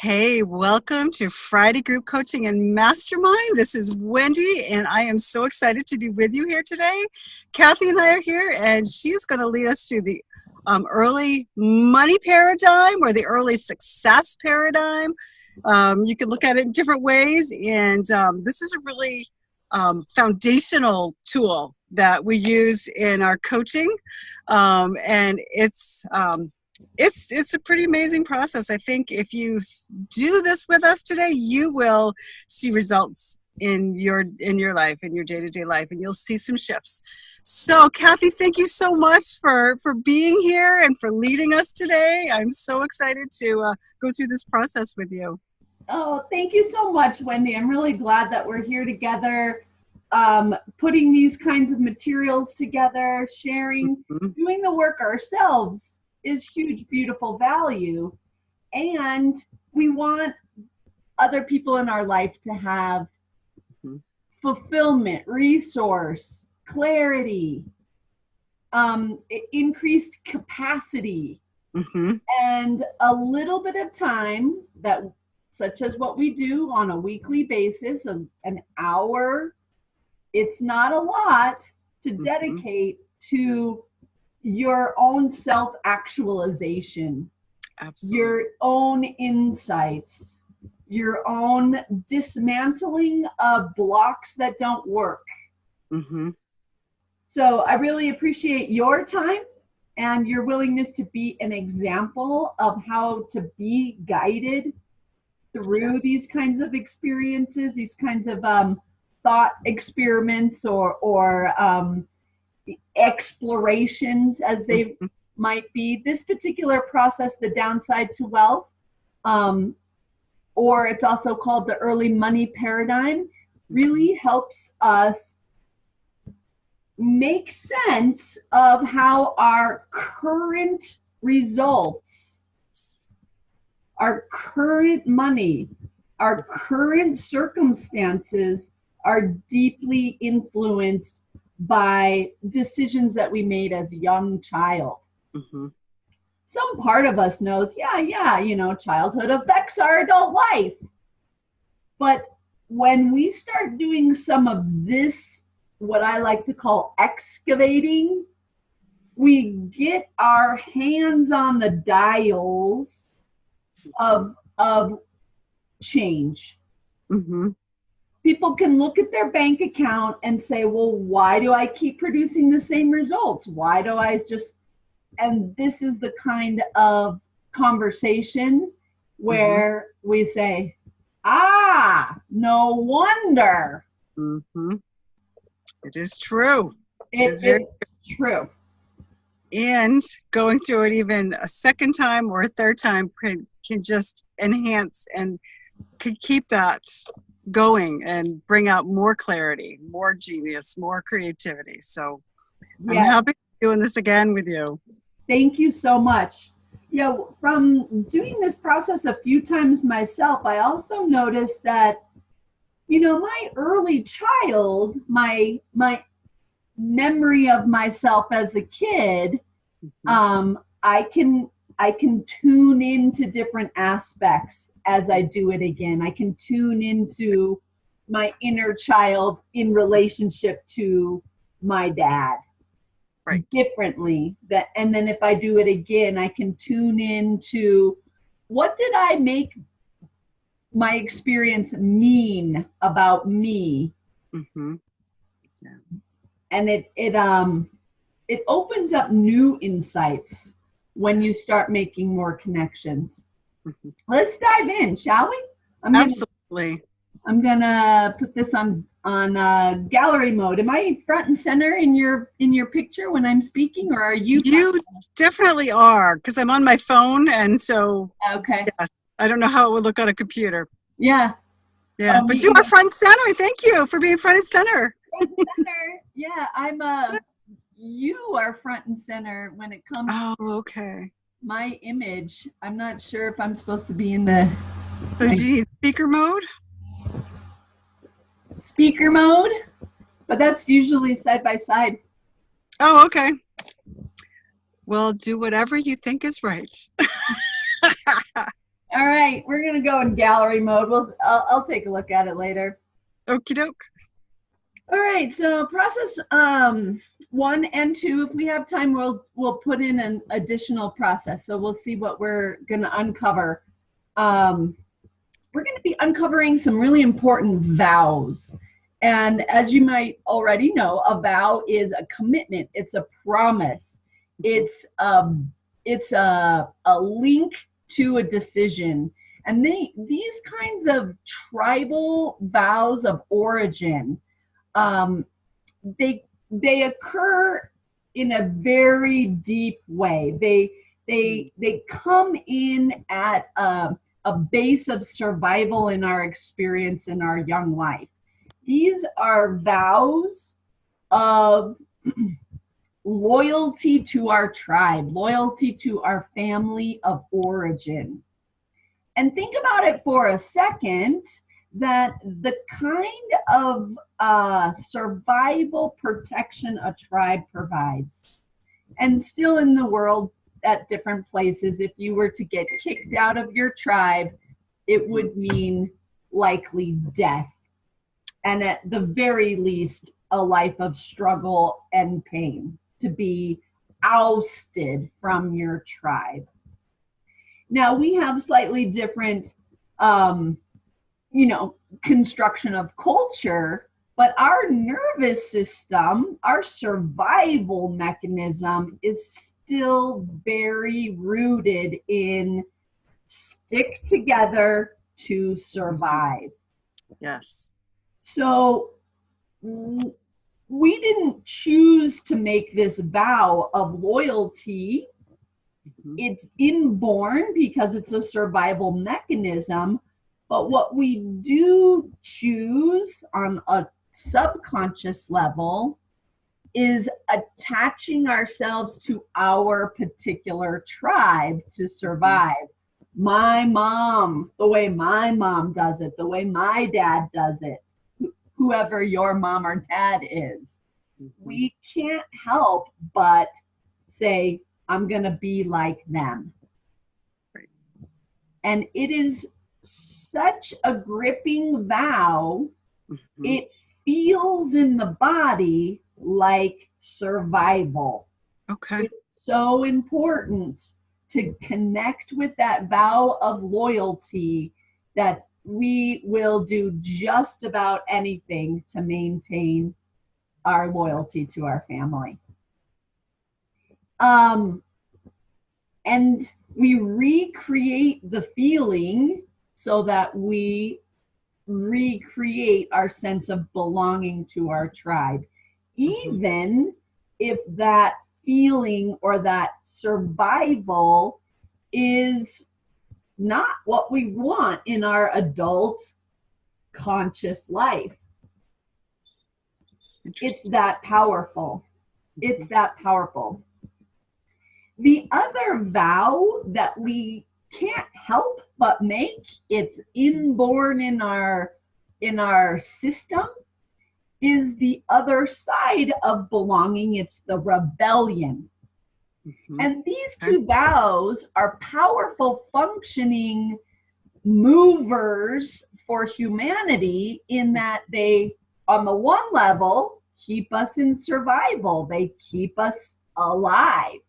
Hey, welcome to Friday Group Coaching and Mastermind. This is Wendy, and I am so excited to be with you here today. Kathy and I are here, and she's going to lead us through the early money paradigm or the early success paradigm. You can look at it in different ways, and this is a really foundational tool that we use in our coaching, and it's a pretty amazing process. I think if you do this with us today, you will see results in your life, in your day-to-day life, and you'll see some shifts. So, Kathy, thank you so much for being here and for leading us today. I'm so excited to go through this process with you. Oh, thank you so much, Wendy. I'm really glad that we're here together, putting these kinds of materials together, sharing, doing the work ourselves is huge, beautiful value. And we want other people in our life to have fulfillment, resource, clarity, increased capacity, and a little bit of time that, such as what we do on a weekly basis, an hour. It's not a lot to dedicate to your own self-actualization, your own insights, your own dismantling of blocks that don't work. So I really appreciate your time and your willingness to be an example of how to be guided through these kinds of experiences, these kinds of thought experiments or explorations, as they might be. This particular process, the downside to wealth, or it's also called the early money paradigm, really helps us make sense of how our current results, our current money, our current circumstances are deeply influenced by decisions that we made as a young child. Some part of us knows, childhood affects our adult life. But when we start doing some of this, what I like to call excavating, we get our hands on the dials of change. People can look at their bank account and say, well, why do I keep producing the same results? Why do I just, and this is the kind of conversation where we say, no wonder. It is true. It's true. And going through it even a second time or a third time can just enhance and could keep that going and bring out more clarity, more genius, more creativity. So I'm happy to be doing this again with you. Thank you so much. From doing this process a few times myself, I also noticed that, my early child, my memory of myself as a kid, I can tune into different aspects as I do it again. I can tune into my inner child in relationship to my dad differently. And then if I do it again, I can tune into what did I make my experience mean about me. And it opens up new insights when you start making more connections. Let's dive in, shall we? Absolutely. I'm gonna put this on gallery mode. Am I front and center in your picture when I'm speaking, or are you? You definitely are, because I'm on my phone, and so yes, I don't know how it would look on a computer. Yeah. But you are front and center. Thank you for being front and center. Front and center. Yeah, you are front and center when it comes to my image. I'm not sure if I'm supposed to be in the... So do you need speaker mode? Speaker mode? But that's usually side by side. Oh, okay. Well, do whatever you think is right. All right. gonna go in gallery mode. I'll take a look at it later. Okie doke. All right, so process 1 and 2. If we have time, we'll put in an additional process. So we'll see what we're gonna uncover. We're gonna be uncovering some really important vows. And as you might already know, a vow is a commitment. It's a promise. It's a link to a decision. And these kinds of tribal vows of origin, they occur in a very deep way. They come in at a base of survival in our experience in our young life. These are vows of loyalty to our tribe, loyalty to our family of origin. And think about it for a second, that the kind of survival protection a tribe provides. And still in the world at different places, if you were to get kicked out of your tribe, it would mean likely death. And at the very least, a life of struggle and pain, to be ousted from your tribe. Now, we have slightly different, construction of culture, but our nervous system, our survival mechanism is still very rooted in stick together to survive. Yes. So we didn't choose to make this vow of loyalty. It's inborn because it's a survival mechanism. But what we do choose on a subconscious level is attaching ourselves to our particular tribe to survive. My mom, the way my mom does it, the way my dad does it, whoever your mom or dad is. We can't help but say, I'm going to be like them. Right. And it is such a gripping vow. It feels in the body like survival. Okay. It's so important to connect with that vow of loyalty that we will do just about anything to maintain our loyalty to our family. And we recreate the feeling so that we recreate our sense of belonging to our tribe, even if that feeling or that survival is not what we want in our adult conscious life. It's that powerful. It's that powerful. The other vow that we can't help but make, it's inborn in our system, is the other side of belonging. It's the rebellion. And these two vows are powerful functioning movers for humanity in that they, on the one level, keep us in survival. They keep us alive.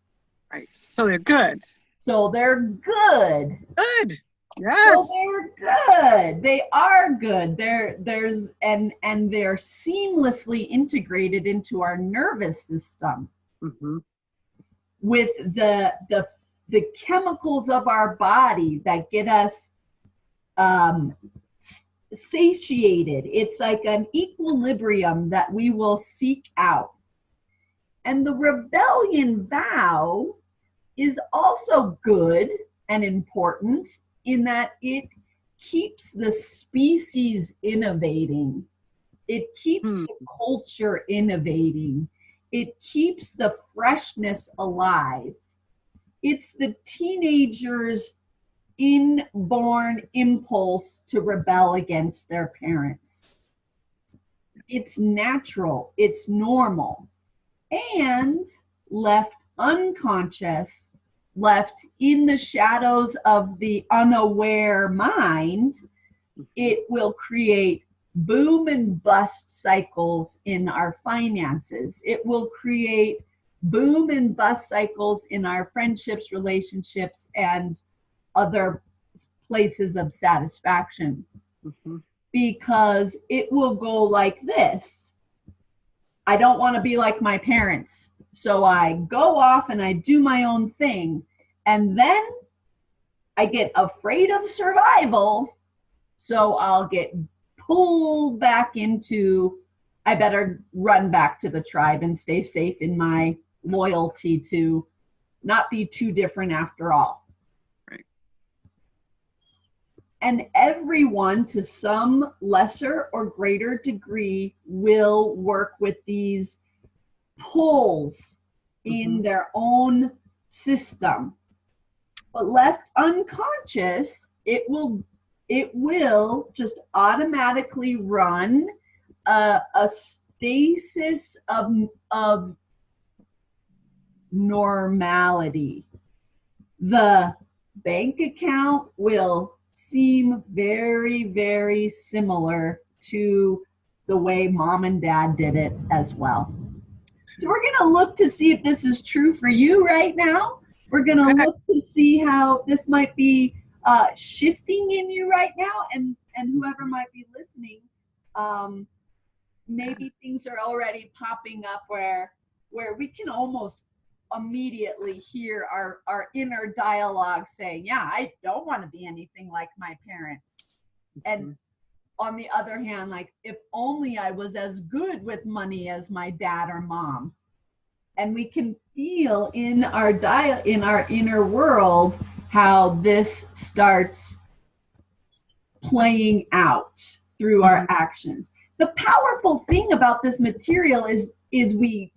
Right. So they're good. So they're good. Good. Yes. So they're good. They are good. They're seamlessly integrated into our nervous system. With the chemicals of our body that get us satiated. It's like an equilibrium that we will seek out. And the rebellion vow is also good and important in that it keeps the species innovating. It keeps the culture innovating. It keeps the freshness alive. It's the teenager's inborn impulse to rebel against their parents. It's natural, it's normal. And left unconscious, left in the shadows of the unaware mind, it will create boom and bust cycles in our finances. It will create boom and bust cycles in our friendships, relationships, and other places of satisfaction. Mm-hmm. Because it will go like this. I don't want to be like my parents. So I go off and I do my own thing. And then I get afraid of survival. So I'll get pulled back into, I better run back to the tribe and stay safe in my loyalty to not be too different after all. Right. And everyone, to some lesser or greater degree, will work with these pulls in their own system. But left unconscious, it will just automatically run a stasis of normality. The bank account will seem very, very similar to the way mom and dad did it as well. So we're going to look to see if this is true for you right now. We're going to look to see how this might be shifting in you right now, and whoever might be listening, maybe things are already popping up where we can almost immediately hear our inner dialogue saying, yeah, I don't want to be anything like my parents. And on the other hand, like, if only I was as good with money as my dad or mom. And we can feel in our inner world how this starts playing out through our actions. The powerful thing about this material is we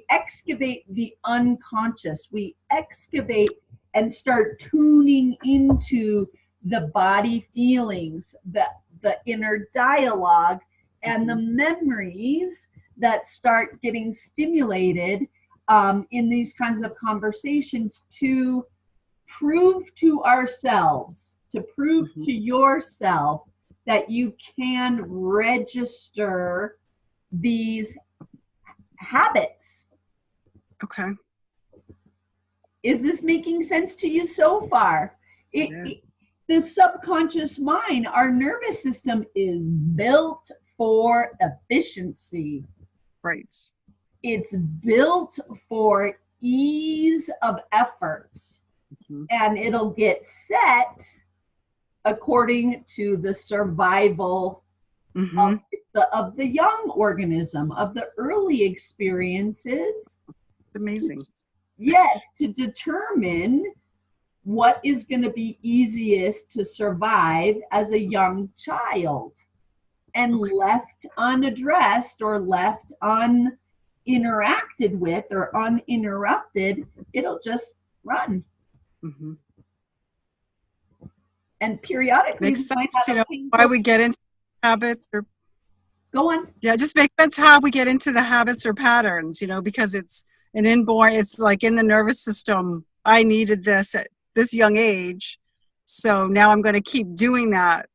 excavate the unconscious. We excavate and start tuning into the body feelings, the inner dialogue, and the memories that start getting stimulated in these kinds of conversations to prove to ourselves, to prove to yourself that you can register these habits. Okay. Is this making sense to you so far? The subconscious mind, our nervous system, is built for efficiency. Right. It's built for ease of efforts, and it'll get set according to the survival of the young organism, of the early experiences. Amazing. Yes, to determine what is going to be easiest to survive as a young child. And left unaddressed or left uninteracted with or uninterrupted, it'll just run. And periodically, makes sense to know why we get into habits or go on. Yeah, it just makes sense how we get into the habits or patterns, because it's an inborn, it's like in the nervous system. I needed this at this young age, so now I'm going to keep doing that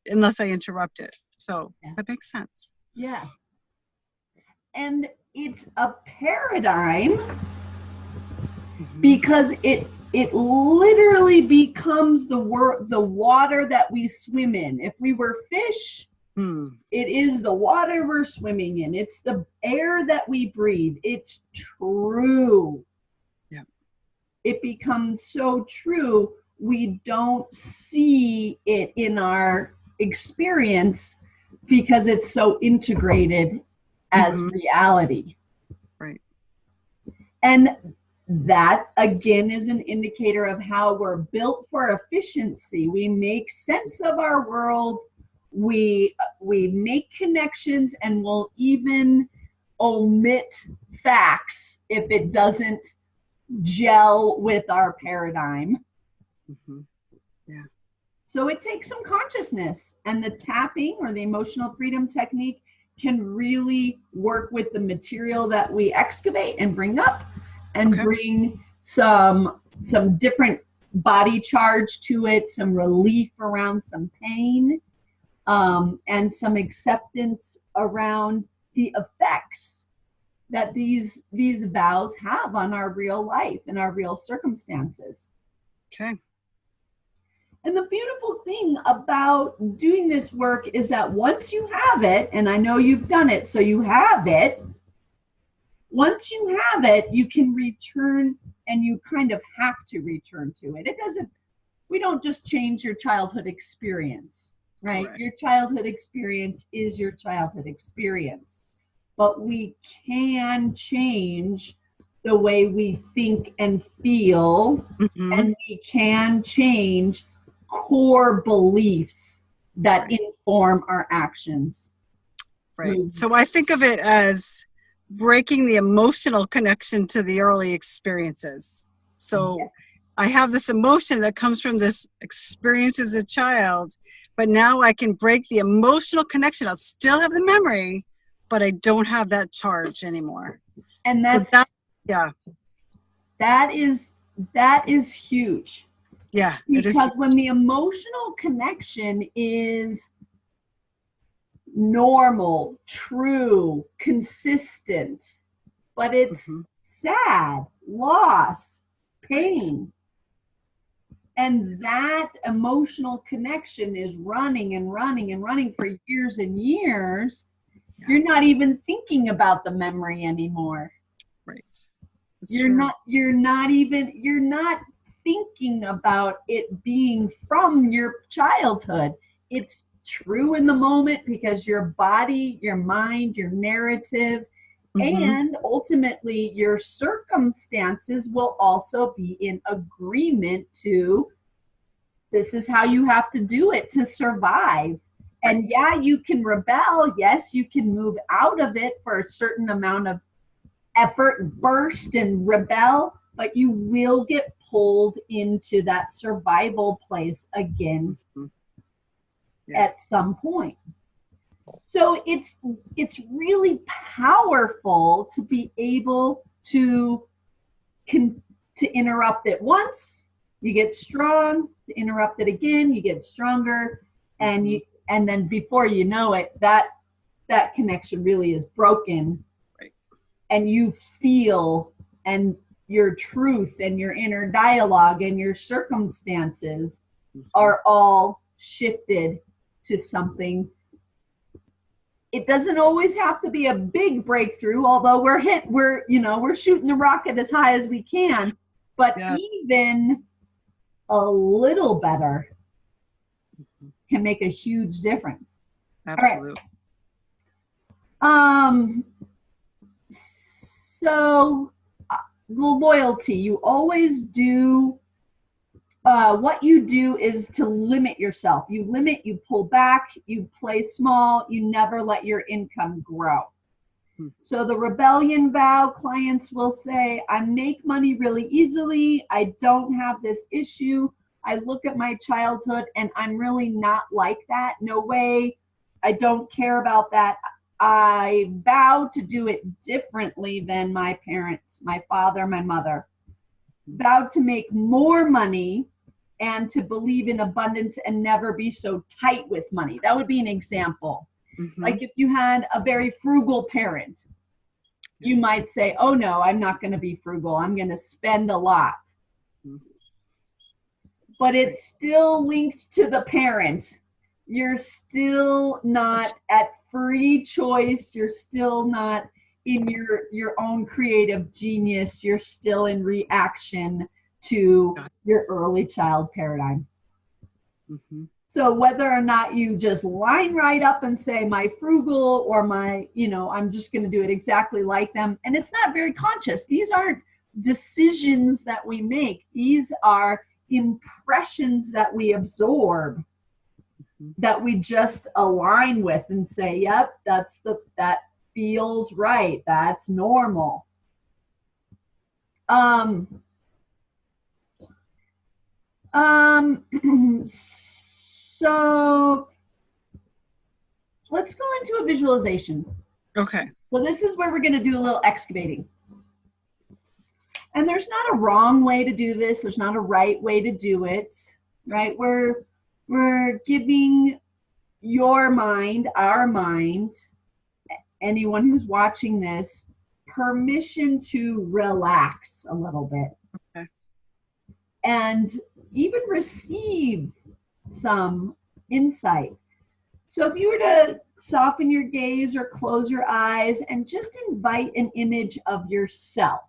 unless I interrupt it. So that makes sense. Yeah. And it's a paradigm because it literally becomes the water that we swim in. If we were fish, it is the water we're swimming in. It's the air that we breathe. It's true. Yeah. It becomes so true, we don't see it in our experience because it's so integrated as reality. Right. And that, again, is an indicator of how we're built for efficiency. We make sense of our world. We make connections, and we'll even omit facts if it doesn't gel with our paradigm. Yeah. So it takes some consciousness, and the tapping or the emotional freedom technique can really work with the material that we excavate and bring up and bring some some different body charge to it, some relief around some pain, and some acceptance around the effects that these vows have on our real life and our real circumstances. Okay. And the beautiful thing about doing this work is that once you have it, and I know you've done it, so you have it, once you have it, you can return, and you kind of have to return to it. We don't just change your childhood experience, right? Correct. Your childhood experience is your childhood experience. But we can change the way we think and feel, and we can change core beliefs that inform our actions. Right. So I think of it as breaking the emotional connection to the early experiences. So I have this emotion that comes from this experience as a child, but now I can break the emotional connection. I'll still have the memory, but I don't have that charge anymore. And that is huge. Yeah. Because when the emotional connection is normal, true, consistent, but it's sad, loss, pain, and that emotional connection is running and running and running for years and years, you're not even thinking about the memory anymore. Right. You're not thinking about it being from your childhood. It's true in the moment because your body, your mind, your narrative, and ultimately your circumstances will also be in agreement to this is how you have to do it to survive. And yeah, you can rebel. Yes, you can move out of it for a certain amount of effort, burst and rebel, but you will get pulled into that survival place again at some point. So it's really powerful to be able to interrupt it once, you get strong, to interrupt it again, you get stronger, and then before you know it, that connection really is broken. And you feel, and your truth and your inner dialogue and your circumstances are all shifted to something. It doesn't always have to be a big breakthrough, although we're shooting the rocket as high as we can, but even a little better can make a huge difference. Absolutely. All right. So the loyalty, you always do, what you do is to limit yourself. You limit, you pull back, you play small, you never let your income grow. So the rebellion vow, clients will say, I make money really easily. I don't have this issue. I look at my childhood and I'm really not like that. No way. I don't care about that. I vow to do it differently than my parents, my father, my mother. Vowed to make more money and to believe in abundance and never be so tight with money. That would be an example. Like if you had a very frugal parent, you might say, oh no, I'm not going to be frugal. I'm going to spend a lot. But it's still linked to the parent. You're still not at free choice. You're still not in your own creative genius. You're still in reaction to your early child paradigm. So whether or not you just line right up and say my frugal or my, I'm just going to do it exactly like them. And it's not very conscious. These aren't decisions that we make. These are impressions that we absorb, that we just align with and say, yep, that feels right. That's normal. So let's go into a visualization. Okay. So this is where we're going to do a little excavating. And there's not a wrong way to do this. There's not a right way to do it, right? We're giving your mind, our mind, anyone who's watching this, permission to relax a little bit. Okay. And even receive some insight. So if you were to soften your gaze or close your eyes and just invite an image of yourself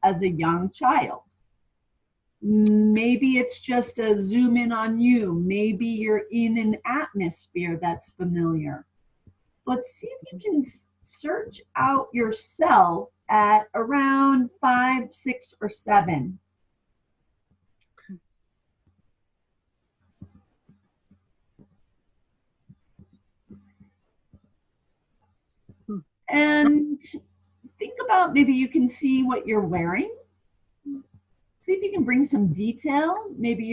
as a young child. Maybe it's just a zoom in on you. Maybe you're in an atmosphere that's familiar. But see if you can search out yourself at around 5, 6, or 7. And think about, maybe you can see what you're wearing. See if you can bring some detail. Maybe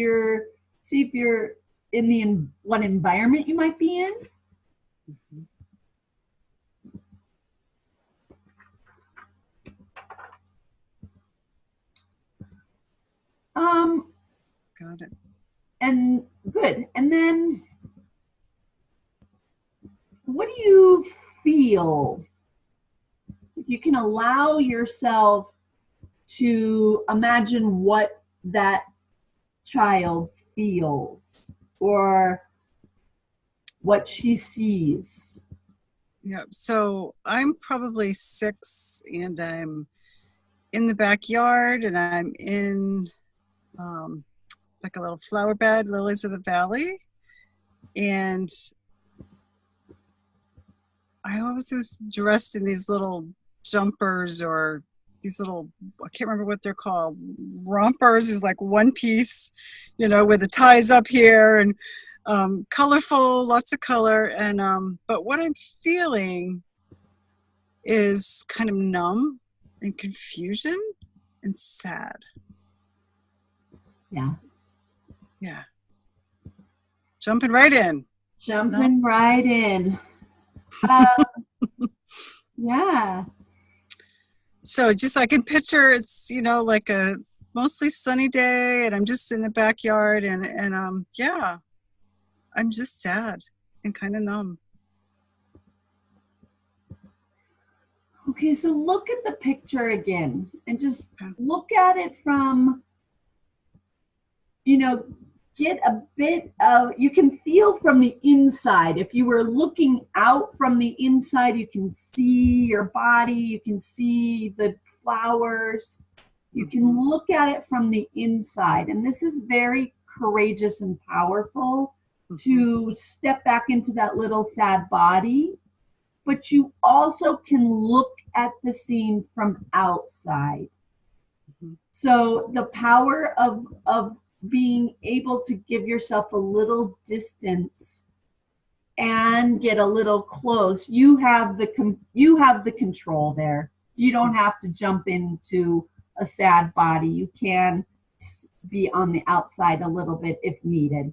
see if you're in what environment you might be in. Got it. And good. And then what do you feel? You can allow yourself to imagine what that child feels or what she sees. Yeah, so I'm probably 6 and I'm in the backyard and I'm in like a little flower bed, lilies of the valley. And I always was dressed in these little jumpers or these little, I can't remember what they're called, rompers, is like one piece, with the ties up here and colorful, lots of color. And but what I'm feeling is kind of numb and confusion and sad. Yeah. Jumping right in. Right in. Yeah. So just I can picture it's, like a mostly sunny day and I'm just in the backyard and yeah, I'm just sad and kind of numb. Okay, so look at the picture again and just look at it from, get a bit of, you can feel from the inside. If you were looking out from the inside, you can see your body, you can see the flowers, you can look at it from the inside. And this is very courageous and powerful to step back into that little sad body, but you also can look at the scene from outside. So the power of being able to give yourself a little distance and get a little close, you have the control there. You don't have to jump into a sad body. You can be on the outside a little bit if needed.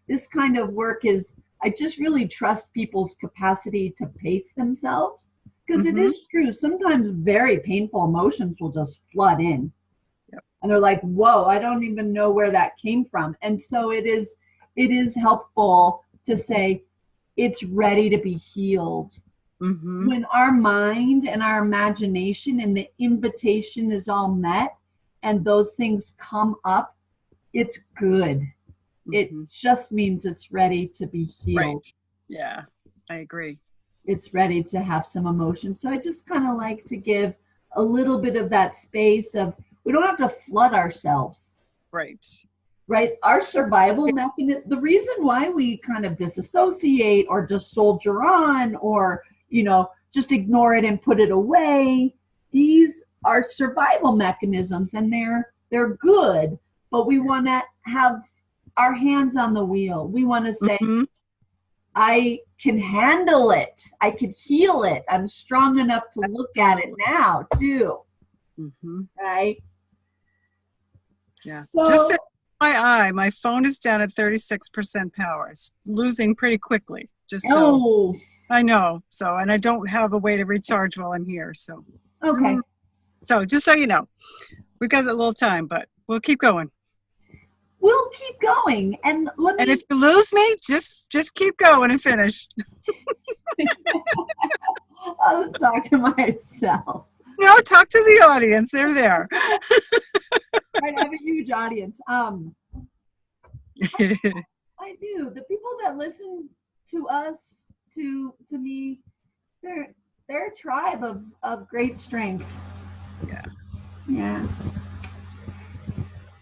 This kind of work is, I just really trust people's capacity to pace themselves, because it is true. Sometimes very painful emotions will just flood in. And they're like, whoa, I don't even know where that came from. And so it is helpful to say, it's ready to be healed. When our mind and our imagination and the invitation is all met and those things come up, it's good. It just means it's ready to be healed. Right. Yeah, I agree. It's ready to have some emotion. So I just kind of like to give a little bit of that space of, we don't have to flood ourselves. Right. Our survival mechanism, the reason why we kind of disassociate or just soldier on or, just ignore it and put it away, these are survival mechanisms and they're good, but we want to have our hands on the wheel. We want to say, I can handle it. I can heal it. I'm strong enough to look at it now too. Right? Yeah. So, just my phone is down at 36% power. It's losing pretty quickly. I know. So, and I don't have a way to recharge while I'm here. So. Okay. So just so you know, we got a little time, but we'll keep going. We'll keep going. And let And me if you lose me, just keep going and finish. I'll just talk to myself. No, talk to the audience. They're there. Right, I have a huge audience. I do. The people that listen to us, to me, they're a tribe of great strength. Yeah. Yeah.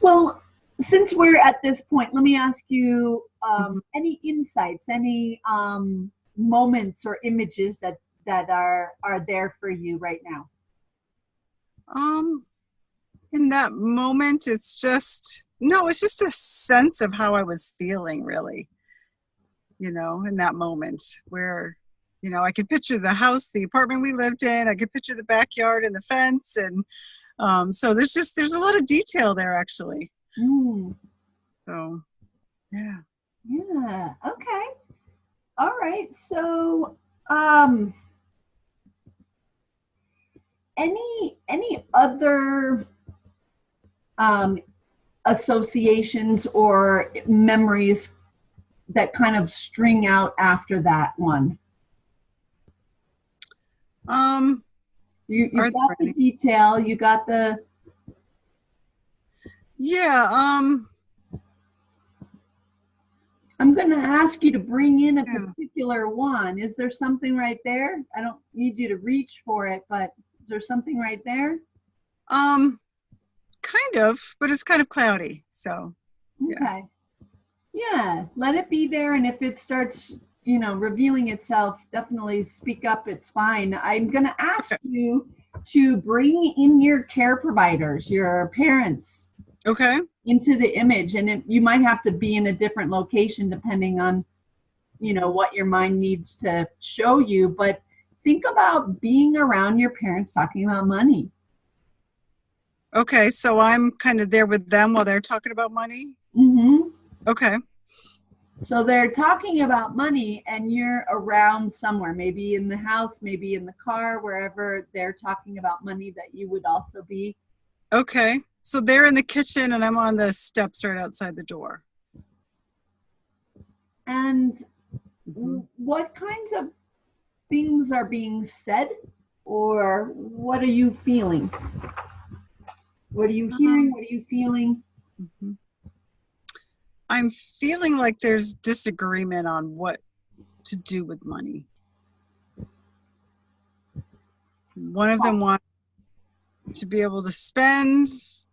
Well, since we're at this point, let me ask you any insights, any moments or images that are there for you right now. In that moment, it's just a sense of how I was feeling, really. You know, in that moment where, you know, I could picture the house, the apartment we lived in. I could picture the backyard and the fence, and so there's a lot of detail there, actually. So, yeah. Yeah. Okay. All right. So, any other associations or memories that kind of string out after that one? You got the detail. You got the. Yeah. I'm going to ask you to bring in a particular one. Is there something right there? I don't need you to reach for it, but is there something right there? Kind of, but it's kind of cloudy. So. Okay. Yeah, let it be there, and if it starts, you know, revealing itself, definitely speak up. It's fine. I'm going to ask you to bring in your care providers, your parents. Okay. Into the image, and you might have to be in a different location depending on, you know, what your mind needs to show you. But think about being around your parents talking about money. Okay, so I'm kind of there with them while they're talking about money? Okay. So they're talking about money and you're around somewhere, maybe in the house, maybe in the car, wherever they're talking about money, that you would also be. Okay. So they're in the kitchen and I'm on the steps right outside the door. And what kinds of things are being said, or what are you feeling? What are you hearing? What are you feeling? I'm feeling like there's disagreement on what to do with money. One of them wants to be able to spend,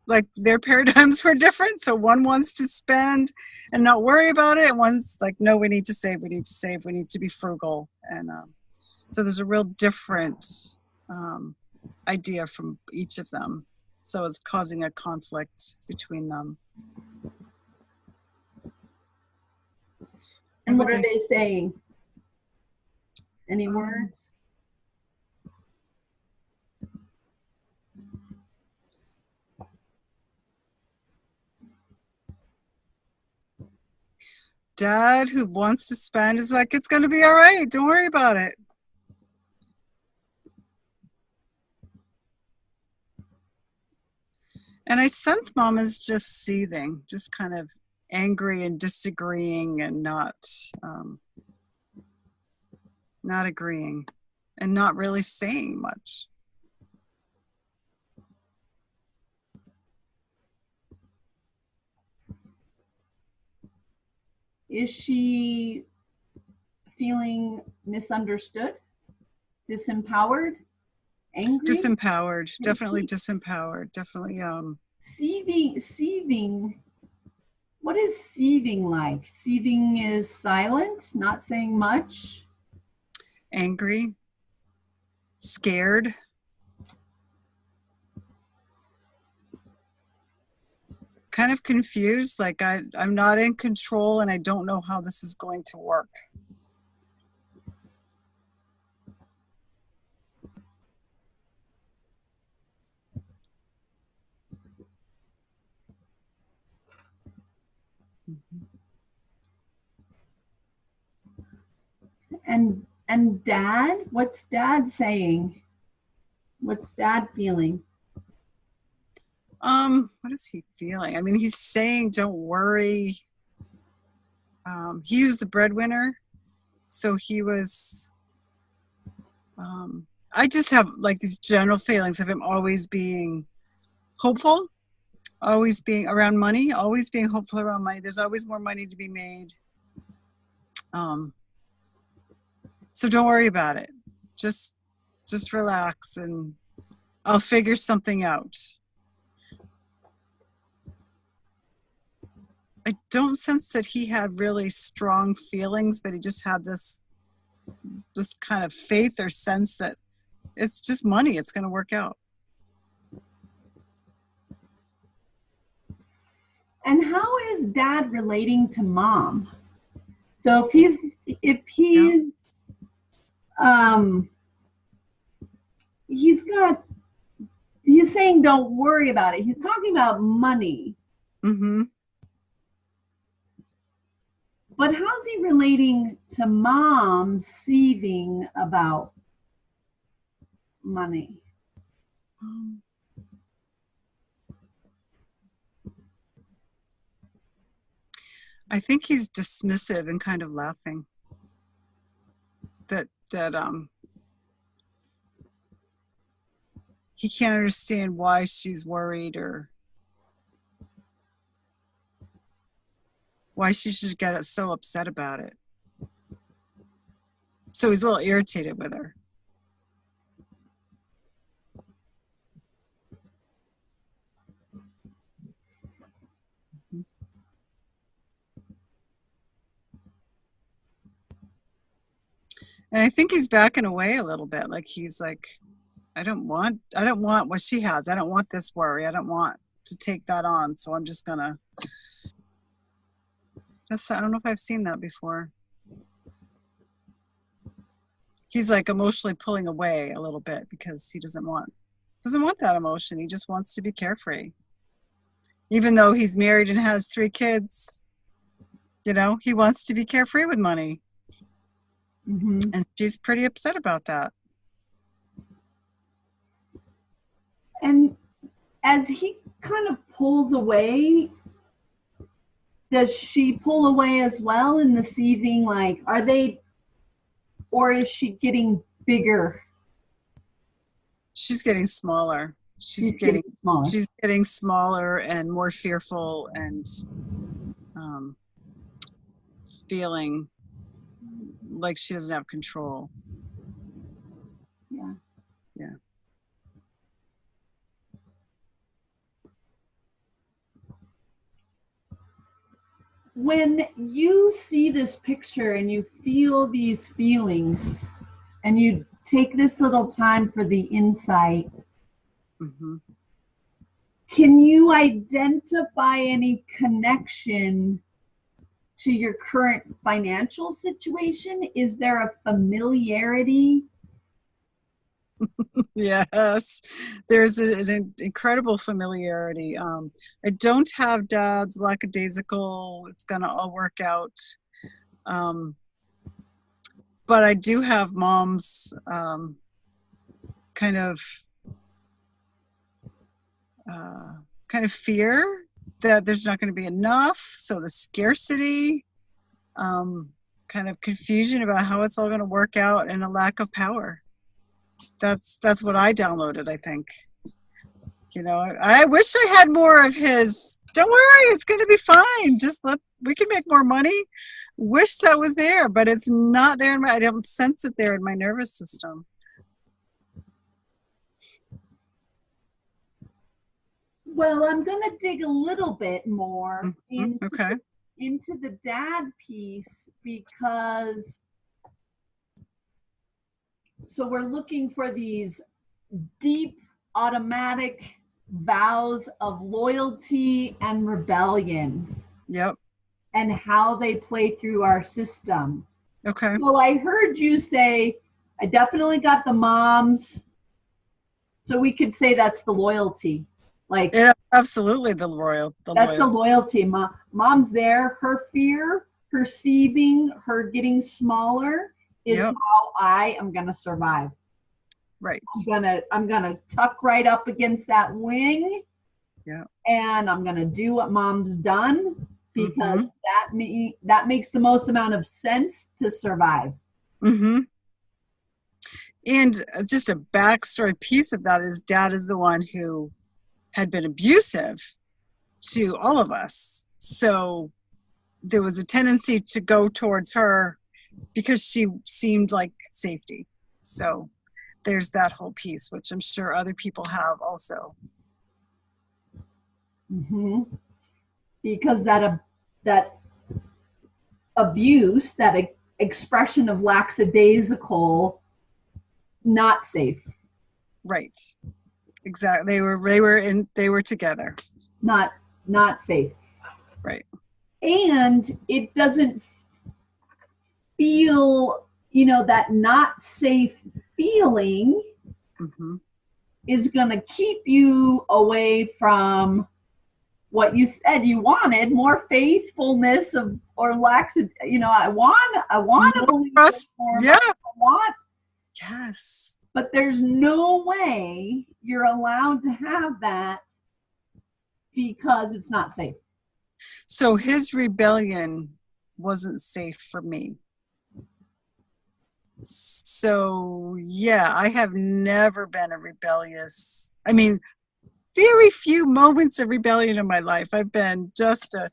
like their paradigms were different. So one wants to spend and not worry about it. And one's like, no, we need to save, we need to save, we need to be frugal. And so there's a real different idea from each of them. So it's causing a conflict between them. And what are they saying? Any words? Dad, who wants to spend, is like, it's going to be all right. Don't worry about it. And I sense Mom is just seething, just kind of angry and disagreeing and not agreeing and not really saying much. Is she feeling misunderstood, disempowered, angry? Disempowered, definitely disempowered, definitely. Seething. What is seething like? Seething is silent, not saying much. Angry, scared. Kind of confused, like I'm not in control and I don't know how this is going to work. And Dad, what's Dad saying? What's Dad feeling? What is he feeling? I mean, he's saying, don't worry. He was the breadwinner, so he was, I just have like these general feelings of him always being hopeful, always being around money, always being hopeful around money. There's always more money to be made. So don't worry about it. Just relax and I'll figure something out. I don't sense that he had really strong feelings, but he just had this kind of faith or sense that it's just money. It's going to work out. And how is Dad relating to Mom? So if he's he's saying don't worry about it. He's talking about money. Mm-hmm. But how's he relating to Mom seething about money? I think he's dismissive and kind of laughing. That he can't understand why she's worried or why she should get so upset about it. So he's a little irritated with her. And I think he's backing away a little bit. Like he's like, I don't want what she has. I don't want this worry. I don't want to take that on. So I'm just gonna. I don't know if I've seen that before. He's like emotionally pulling away a little bit because he doesn't want that emotion. He just wants to be carefree. Even though he's married and has 3 kids, he wants to be carefree with money. Mm-hmm. And she's pretty upset about that. And as he kind of pulls away, does she pull away as well in the seething? Like, or is she getting bigger? She's getting smaller. She's getting smaller and more fearful and feeling like she doesn't have control. Yeah. Yeah. When you see this picture and you feel these feelings and you take this little time for the insight, mm-hmm. Can you identify any connection to your current financial situation? Is there a familiarity? Yes, there's an incredible familiarity. I don't have Dad's lackadaisical, it's gonna all work out. But I do have Mom's kind of fear that there's not going to be enough. So the scarcity, kind of confusion about how it's all going to work out, and a lack of power. That's what I downloaded, I think. I wish I had more of his, don't worry, it's going to be fine. We can make more money. Wish that was there, but it's not there. I don't sense it there in my nervous system. Well, I'm going to dig a little bit more into the dad piece, because so we're looking for these deep automatic vows of loyalty and rebellion. Yep. And how they play through our system. Okay. So I heard you say, I definitely got the moms. So we could say that's the loyalty. Like, yeah, absolutely the loyalty. That's the loyalty. Mom's there. Her fear, her seething, her getting smaller is how I am going to survive. Right. I'm gonna tuck right up against that wing Yeah. And I'm going to do what mom's done because Mm-hmm. that makes the most amount of sense to survive. Mm-hmm. And just a backstory piece of that is dad is the one who had been abusive to all of us. So there was a tendency to go towards her because she seemed like safety. So there's that whole piece, which I'm sure other people have also. Mm-hmm. Because that abuse, that expression of lackadaisical, not safe. Right. Exactly. They were together. Not safe. Right. And it doesn't feel, that not safe feeling Mm-hmm. is going to keep you away from what you said you wanted, more faithfulness of or lax. I want to More believe this trust. more. Yeah. I want, Yes. but there's no way you're allowed to have that because it's not safe. So his rebellion wasn't safe for me. So yeah, I have never been a rebellious. I mean, very few moments of rebellion in my life. I've been just a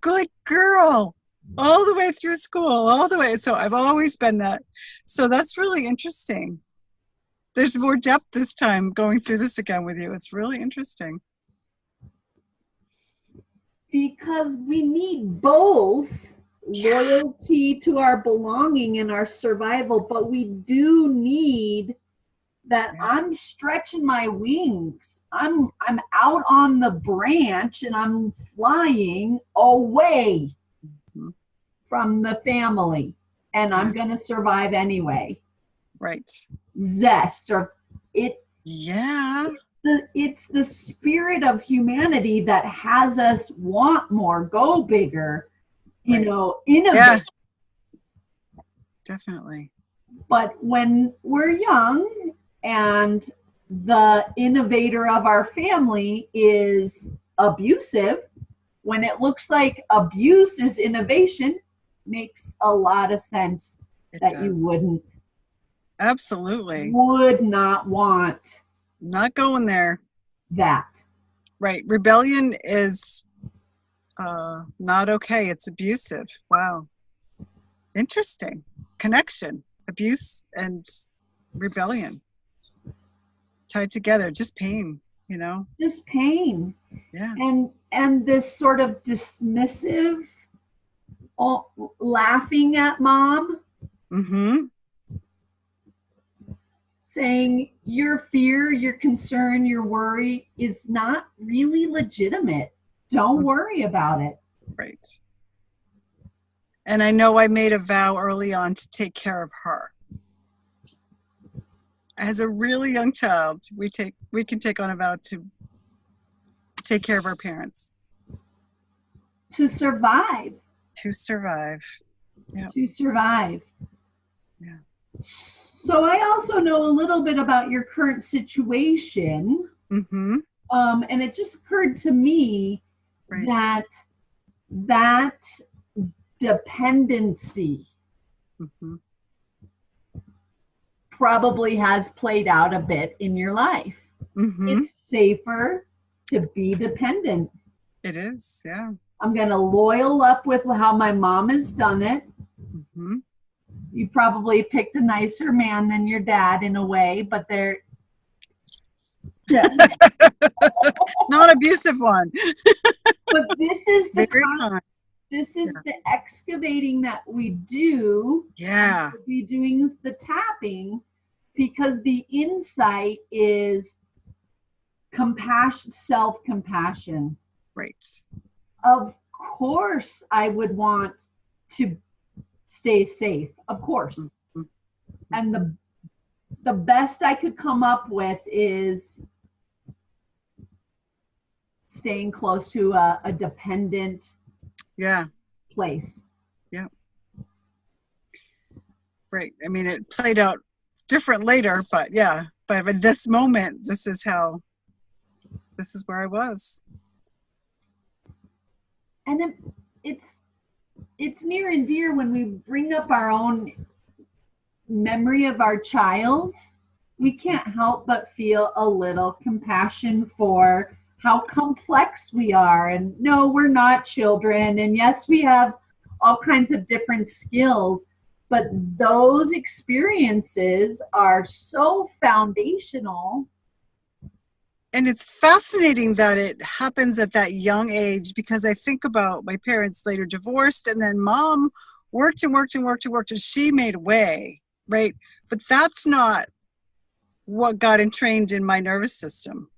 good girl all the way through school, all the way. So I've always been that. So that's really interesting. There's more depth this time going through this again with you. It's really interesting. Because we need both loyalty to our belonging and our survival, but we do need that. Yeah. I'm stretching my wings. I'm out on the branch and I'm flying away Mhm. from the family, and I'm going to survive anyway. Right. Zest or it. Yeah. It's the spirit of humanity that has us want more, go bigger, Right. innovate. Yeah. Definitely. But when we're young and the innovator of our family is abusive, when it looks like abuse is innovation, makes a lot of sense It that does. you Absolutely. would not want Not going there. that. Right. Rebellion is not okay. It's abusive. Wow. Interesting. Connection, abuse, and rebellion tied together. Just pain, Just pain. Yeah. And this sort of dismissive laughing at mom, Mm-hmm. saying your fear, your concern, your worry is not really legitimate. Don't worry about it. Right. And I know I made a vow early on to take care of her. As a really young child, we can take on a vow to take care of our parents. To survive. To survive. Yeah. To survive. Yeah. So I also know a little bit about your current situation. Mm-hmm. And it just occurred to me that dependency probably has played out a bit in your life. Mm-hmm. It's safer to be dependent. It is, yeah. I'm going to loyal up with how my mom has done it. Mm-hmm. You probably picked a nicer man than your dad in a way, but they're not abusive one. But this is the This is the excavating that we do. Yeah. We'll be doing the tapping because the insight is compassion, self-compassion. Right. Of course, I would want to stay safe. Of course. Mm-hmm. And the best I could come up with is staying close to a dependent place. Yeah. Right. I mean, it played out different later, but yeah. But at this moment, this is where I was. and it's near and dear when we bring up our own memory of our child. We can't help but feel a little compassion for how complex we are. And no, we're not children. And yes, we have all kinds of different skills, but those experiences are so foundational. And it's fascinating that it happens at that young age, because I think about my parents later divorced, and then mom worked and worked and worked and worked, and she made way, right? But that's not what got entrained in my nervous system.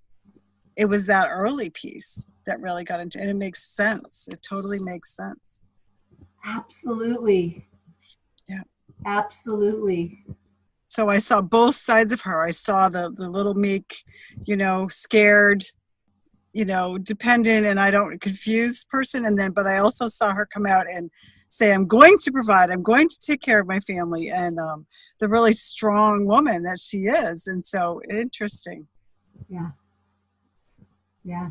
It was that early piece that really got into, and it makes sense. It totally makes sense. Absolutely. Yeah. Absolutely. So I saw both sides of her. I saw the little meek, scared, dependent, and I don't confuse person. And then, but I also saw her come out and say, I'm going to provide, I'm going to take care of my family, and the really strong woman that she is. And so interesting. Yeah. Yeah.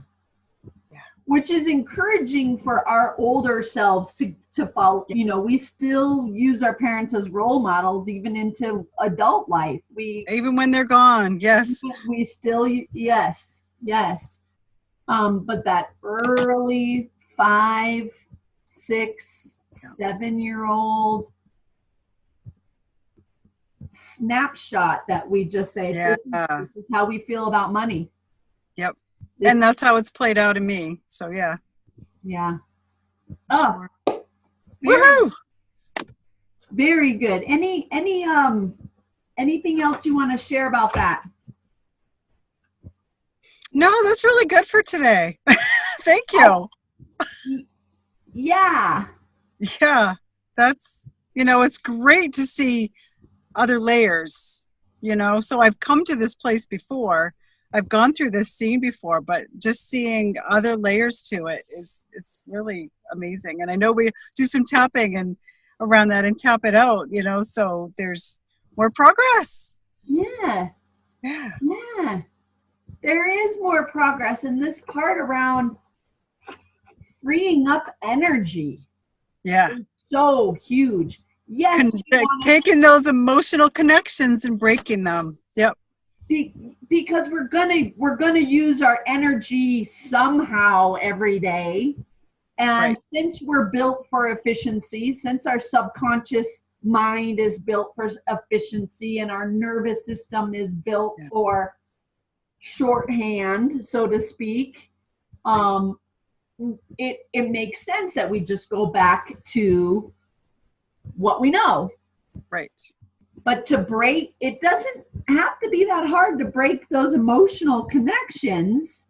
Which is encouraging for our older selves to follow. We still use our parents as role models even into adult life. Even when they're gone, yes. We still, yes. But that early 5, 6, 7-year-old snapshot that we just say, this is how we feel about money. Yep. And that's how it's played out in me. So yeah. Yeah. Oh, sure. Woohoo! Very good. Anything else you want to share about that? No, that's really good for today. Thank you. Yeah. Yeah. That's, it's great to see other layers, so I've come to this place before. I've gone through this scene before, but just seeing other layers to it is really amazing. And I know we do some tapping and around that and tap it out, so there's more progress. Yeah. There is more progress in this part around freeing up energy. Yeah. So huge. Yes. Taking those emotional connections and breaking them. Yep. Because we're gonna use our energy somehow every day, and since we're built for efficiency, since our subconscious mind is built for efficiency and our nervous system is built for shorthand, so to speak, it makes sense that we just go back to what we know. Right. But to break, it doesn't have to be that hard to break those emotional connections.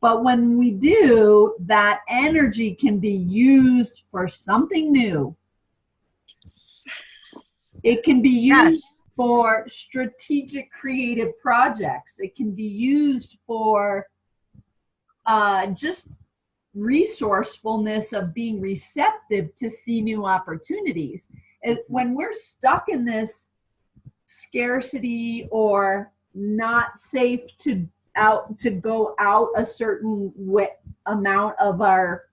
But when we do, that energy can be used for something new. Yes. It can be used for strategic creative projects. It can be used for just resourcefulness of being receptive to see new opportunities. When we're stuck in this scarcity or not safe to go out a certain amount of our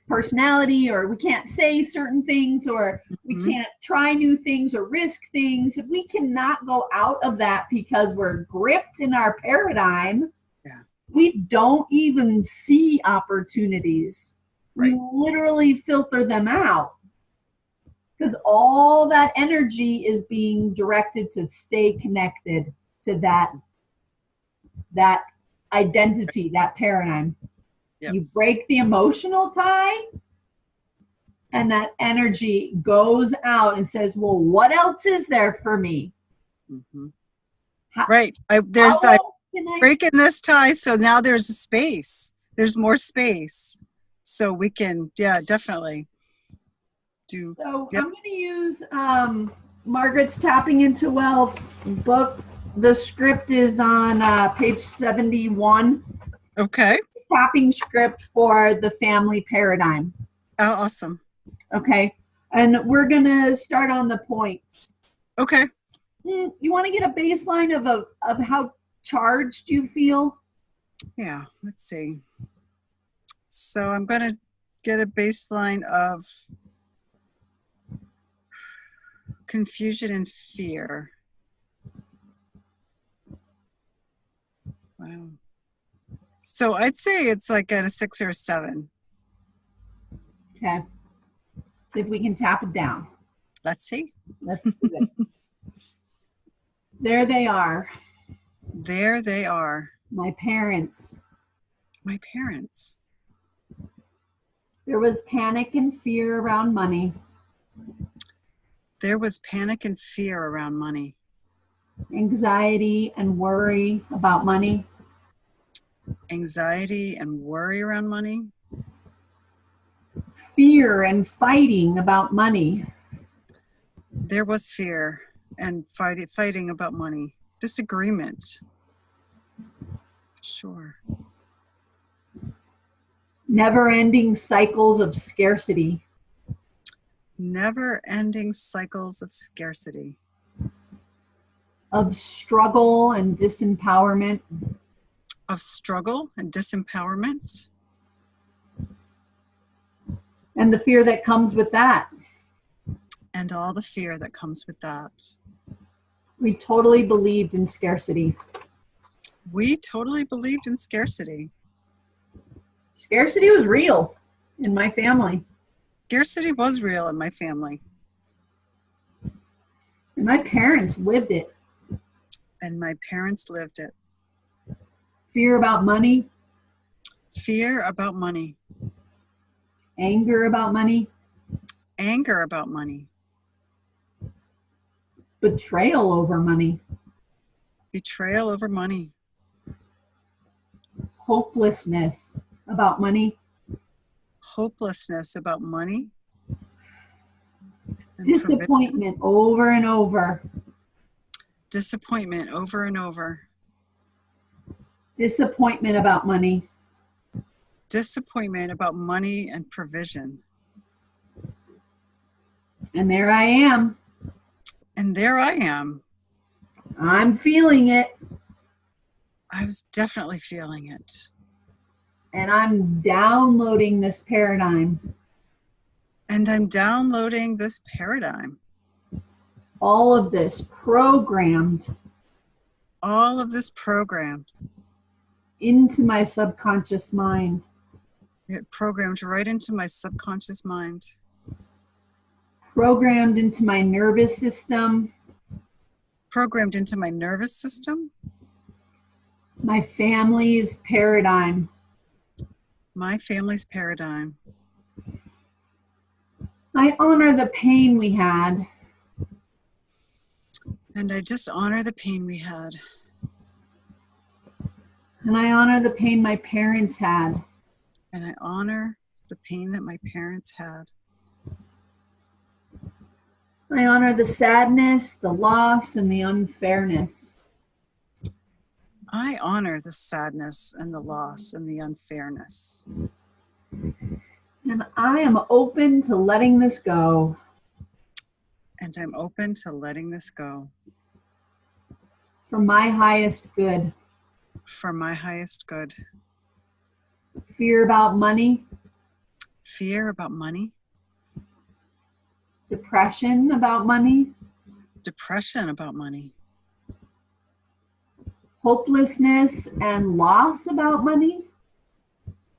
personality, or we can't say certain things, or we can't try new things or risk things, if we cannot go out of that because we're gripped in our paradigm, we don't even see opportunities. We literally filter them out, because all that energy is being directed to stay connected to that identity, that paradigm. Yep. You break the emotional tie, and that energy goes out and says, well, what else is there for me? Mm-hmm. There's breaking this tie, so now there's a space. There's more space. So we can, definitely do. So I'm going to use Margaret's Tapping into Wealth book. The script is on page 71. Okay. Tapping script for the family paradigm. Oh, awesome. Okay. And we're going to start on the points. Okay. You want to get a baseline of how charged you feel? Yeah, let's see. So I'm going to get a baseline of confusion and fear. Wow. So I'd say it's like at a 6 or a 7. Okay. See if we can tap it down. Let's see. Let's do it. There they are. There they are. My parents. My parents. There was panic and fear around money. There was panic and fear around money. Anxiety and worry about money. Anxiety and worry around money. Fear and fighting about money. There was fear and fighting about money. Disagreement. Sure. Never-ending cycles of scarcity. Never-ending cycles of scarcity. Of struggle and disempowerment. Of struggle and disempowerment. And the fear that comes with that. And all the fear that comes with that. We totally believed in scarcity. We totally believed in scarcity. Scarcity was real in my family. Scarcity was real in my family. And my parents lived it. And my parents lived it. Fear about money. Fear about money. Anger about money. Anger about money. Betrayal over money. Betrayal over money. Hopelessness about money. Hopelessness about money. Disappointment over and over. Disappointment over and over. Disappointment about money. Disappointment about money and provision. And there I am. And there I am. I'm feeling it. I was definitely feeling it. And I'm downloading this paradigm. And I'm downloading this paradigm. All of this programmed. All of this programmed. Into my subconscious mind. It programmed right into my subconscious mind. Programmed into my nervous system. Programmed into my nervous system. My family's paradigm. My family's paradigm. I honor the pain we had. And I just honor the pain we had. And I honor the pain my parents had. And I honor the pain that my parents had. I honor the sadness, the loss, and the unfairness. I honor the sadness and the loss and the unfairness. And I am open to letting this go. And I'm open to letting this go. For my highest good. For my highest good. Fear about money. Fear about money. Depression about money. Depression about money. Hopelessness and loss about money.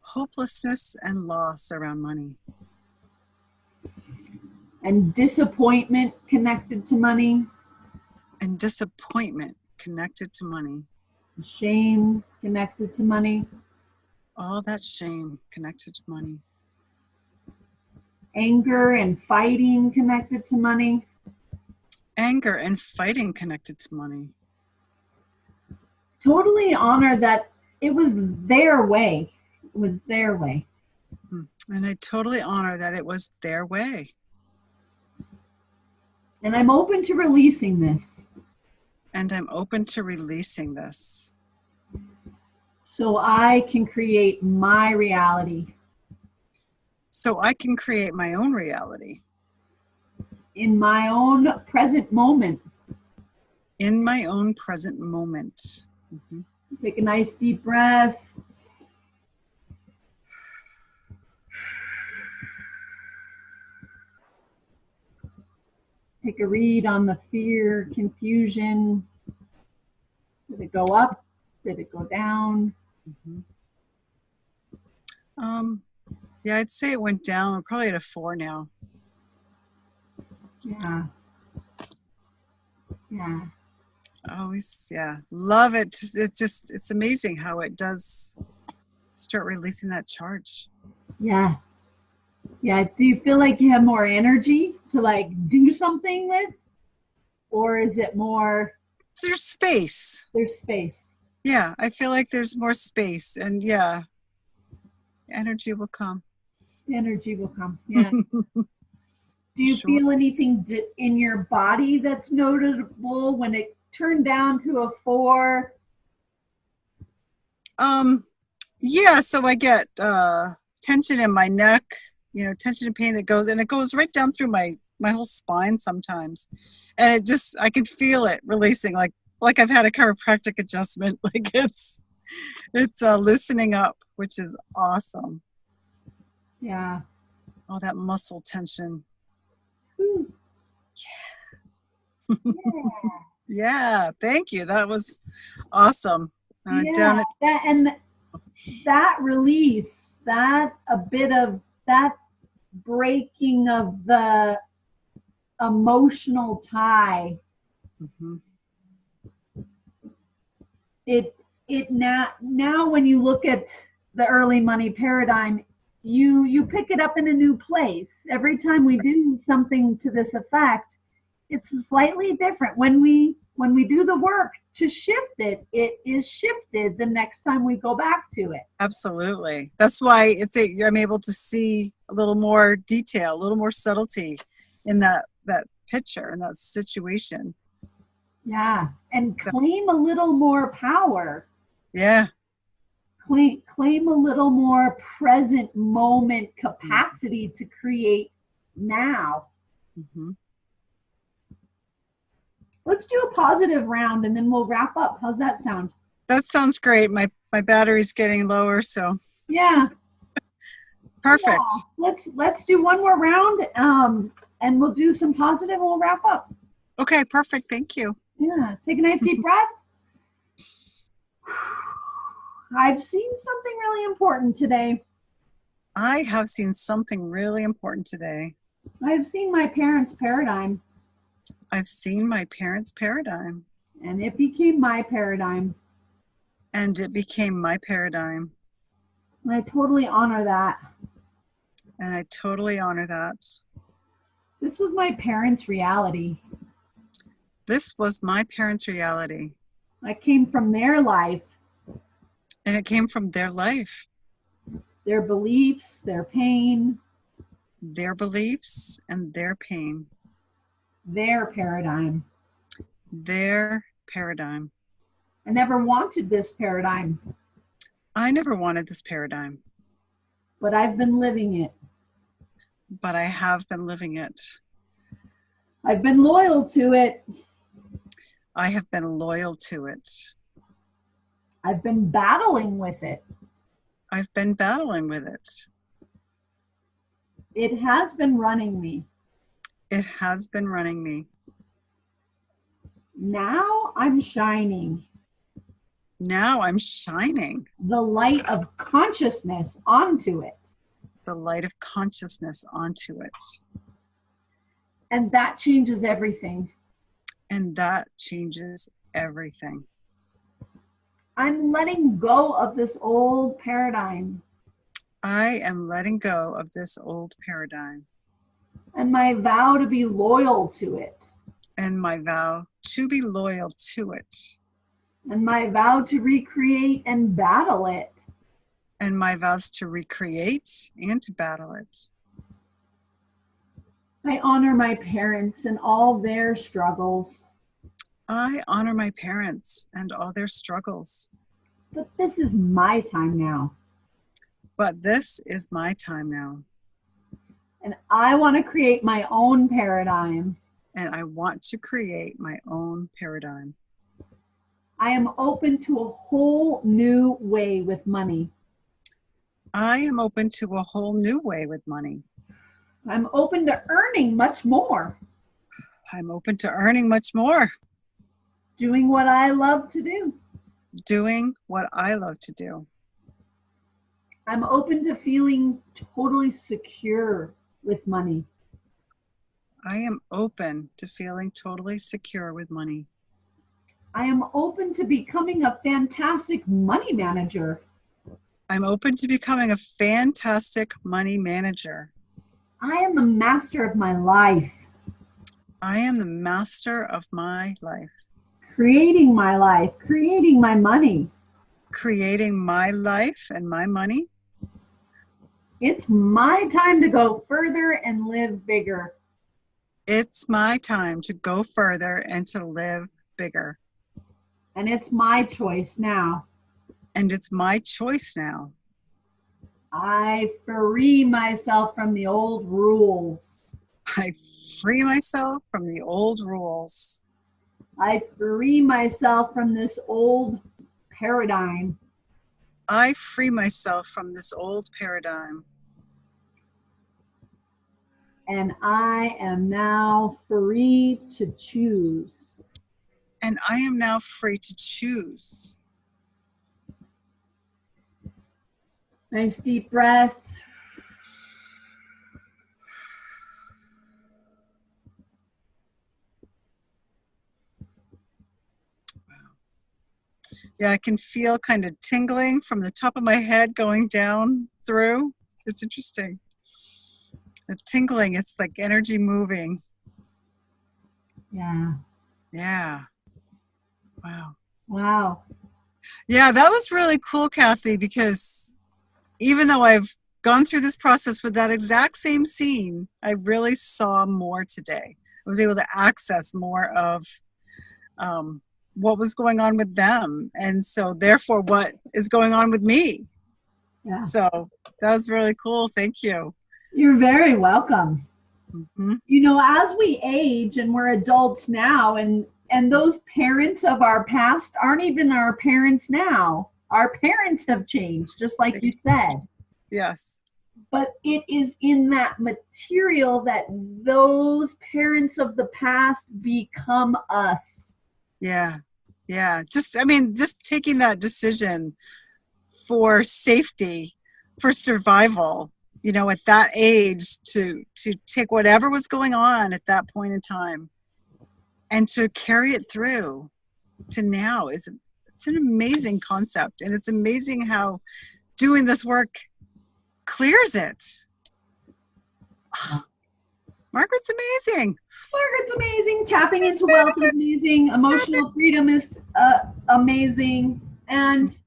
Hopelessness and loss around money. And disappointment connected to money. And disappointment connected to money. Shame connected to money. All that shame connected to money. Anger and fighting connected to money. Anger and fighting connected to money. Totally honor that it was their way. It was their way. And I totally honor that it was their way. And I'm open to releasing this. And I'm open to releasing this. So I can create my reality. So I can create my own reality. In my own present moment. In my own present moment. Mm-hmm. Take a nice deep breath. Take a read on the fear, confusion. Did it go up? Did it go down? Mm-hmm. Yeah, I'd say it went down. We're probably at a 4 now. Yeah. Yeah. Always, yeah. Love it. It's amazing how it does start releasing that charge. Yeah. Yeah. Do you feel like you have more energy to like do something with? Or is it more There's space. there's space? Yeah, I feel like there's more space, and yeah, energy will come. Energy will come. Yeah. Do you Sure. feel anything in your body that's notable when it turned down to a 4? Yeah, so I get tension in my neck, tension and pain that goes, and it goes right down through my whole spine sometimes. And it just, I can feel it releasing, like I've had a chiropractic adjustment. Like it's loosening up, which is awesome. Yeah. All that muscle tension. Yeah. Yeah, thank you. That was awesome. Yeah, that release, that a bit of that breaking of the emotional tie. Mm-hmm. It now when you look at the early money paradigm, you pick it up in a new place. Every time we do something to this effect, it's slightly different. When we do the work to shift it, it is shifted the next time we go back to it. Absolutely. That's why I'm able to see a little more detail, a little more subtlety in that picture and that situation. Yeah, and claim a little more power. Yeah. Claim a little more present moment capacity to create now. Mm-hmm. Let's do a positive round and then we'll wrap up. How's that sound? That sounds great. My battery's getting lower, so yeah. Perfect. Yeah. Let's do one more round, and we'll do some positive and we'll wrap up. Okay, perfect. Thank you. Yeah. Take a nice deep breath. I've seen something really important today. I have seen something really important today. I've seen my parents' paradigm. I've seen my parents' paradigm. And it became my paradigm. And it became my paradigm. And I totally honor that. And I totally honor that. This was my parents' reality. This was my parents' reality. I came from their life. And it came from their life. Their beliefs, their pain. Their beliefs and their pain. Their paradigm. Their paradigm. I never wanted this paradigm. I never wanted this paradigm. But I've been living it. But I have been living it. I've been loyal to it. I have been loyal to it. I've been battling with it. I've been battling with it. It has been running me. It has been running me. Now I'm shining. Now I'm shining. The light of consciousness onto it. The light of consciousness onto it. And that changes everything. And that changes everything. I'm letting go of this old paradigm. I am letting go of this old paradigm. And my vow to be loyal to it. And my vow to be loyal to it. And my vow to recreate and battle it. And my vows to recreate and to battle it. I honor my parents and all their struggles. I honor my parents and all their struggles. But this is my time now. But this is my time now. And I want to create my own paradigm. And I want to create my own paradigm. I am open to a whole new way with money. I am open to a whole new way with money. I'm open to earning much more. I'm open to earning much more. Doing what I love to do. Doing what I love to do. I'm open to feeling totally secure with money. I am open to feeling totally secure with money. I am open to becoming a fantastic money manager. I'm open to becoming a fantastic money manager. I am the master of my life. I am the master of my life. Creating my life, creating my money. Creating my life and my money. It's my time to go further and live bigger. It's my time to go further and to live bigger. And it's my choice now. And it's my choice now. I free myself from the old rules. I free myself from the old rules. I free myself from this old paradigm. I free myself from this old paradigm. And I am now free to choose. And I am now free to choose. Nice deep breath. Yeah, I can feel kind of tingling from the top of my head going down through. It's interesting. The tingling, it's like energy moving. Yeah. Yeah. Wow. Wow. Yeah, that was really cool, Kathy, because even though I've gone through this process with that exact same scene, I really saw more today. I was able to access more of what was going on with them. And so therefore what is going on with me. Yeah. So that was really cool. Thank you. You're very welcome. Mm-hmm. You know, as we age and we're adults now, and those parents of our past aren't even our parents now. Our parents have changed, just like you said. Yes. But it is in that material that those parents of the past become us. Yeah. Yeah. Just taking that decision for safety, for survival, you know, at that age to take whatever was going on at that point in time and to carry it through to now it's an amazing concept. And it's amazing how doing this work clears it. Margaret's amazing. Margaret's amazing. Tapping into wealth is amazing. Emotional freedom is amazing. And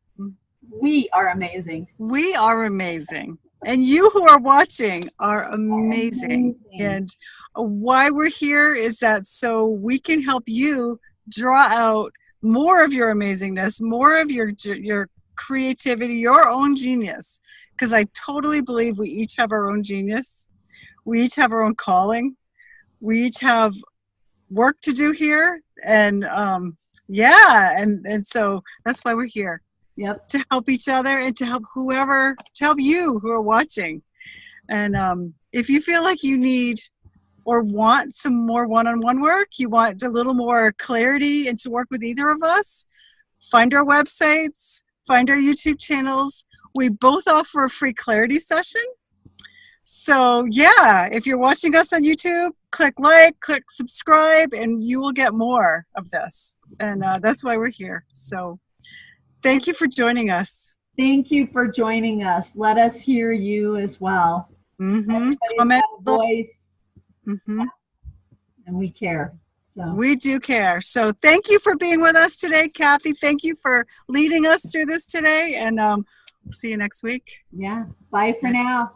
we are amazing. We are amazing. And you who are watching are amazing. And why we're here is that so we can help you draw out more of your amazingness, more of your creativity, your own genius. Because I totally believe we each have our own genius. We each have our own calling. We each have work to do here. And and so that's why we're here. Yep. To help each other and to help you who are watching. And if you feel like you need or want some more one-on-one work, you want a little more clarity and to work with either of us, find our websites, find our YouTube channels. We both offer a free clarity session. So yeah, if you're watching us on YouTube, click like, click subscribe, and you will get more of this. And that's why we're here. So thank you for joining us. Thank you for joining us. Let us hear you as well. Mm-hmm. Comment. A voice. Mm-hmm. And we care. So. We do care. So thank you for being with us today, Kathy. Thank you for leading us through this today. And we'll see you next week. Yeah. Bye for now.